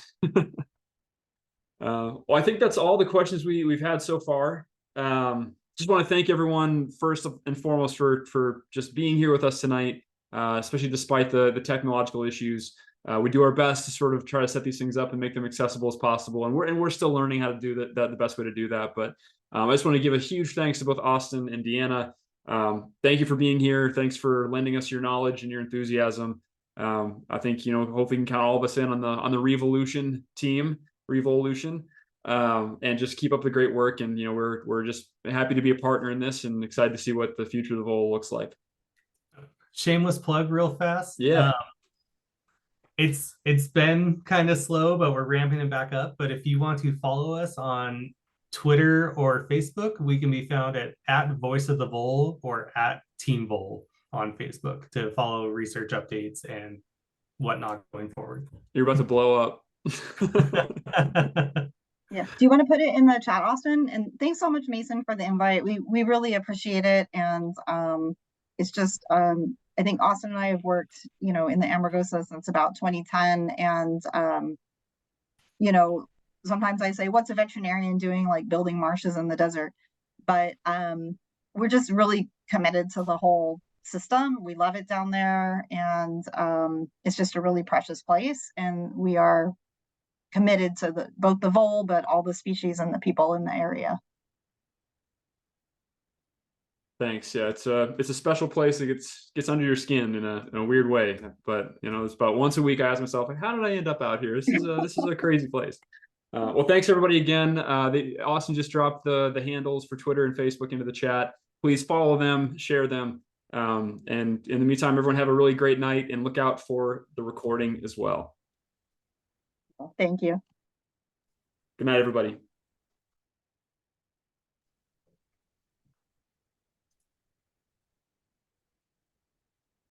Well, I think that's all the questions we've had so far. Just want to thank everyone first and foremost for just being here with us tonight, especially despite the technological issues. We do our best to sort of try to set these things up and make them accessible as possible, and we're still learning how to do that the best way to do that. But I just want to give a huge thanks to both Austin and Deana. Thank you for being here. Thanks for lending us your knowledge and your enthusiasm. I think, hopefully we can count all of us in on the Revolution team, Revolution, and just keep up the great work. And, we're just happy to be a partner in this and excited to see what the future of the Vole looks like. Shameless plug real fast. Yeah. It's been kind of slow, but we're ramping it back up. But if you want to follow us on Twitter or Facebook, we can be found at Voice of the Vole or at Team Vole on Facebook to follow research updates and whatnot going forward. You're about to blow up. Yeah. Do you want to put it in the chat, Austin? And thanks so much, Mason, for the invite. We really appreciate it. And it's just I think Austin and I have worked, in the Amargosa since about 2010. And sometimes I say, what's a veterinarian doing, like building marshes in the desert? But we're just really committed to the whole system. We love it down there, and it's just a really precious place. And we are committed to both the vole, but all the species and the people in the area. Thanks. Yeah, it's a special place that gets under your skin in a weird way. But it's about once a week I ask myself, like, how did I end up out here? This is a crazy place. Well, thanks everybody again. Austin just dropped the handles for Twitter and Facebook into the chat. Please follow them, share them. And in the meantime, everyone have a really great night and look out for the recording as well. Thank you. Good night, everybody.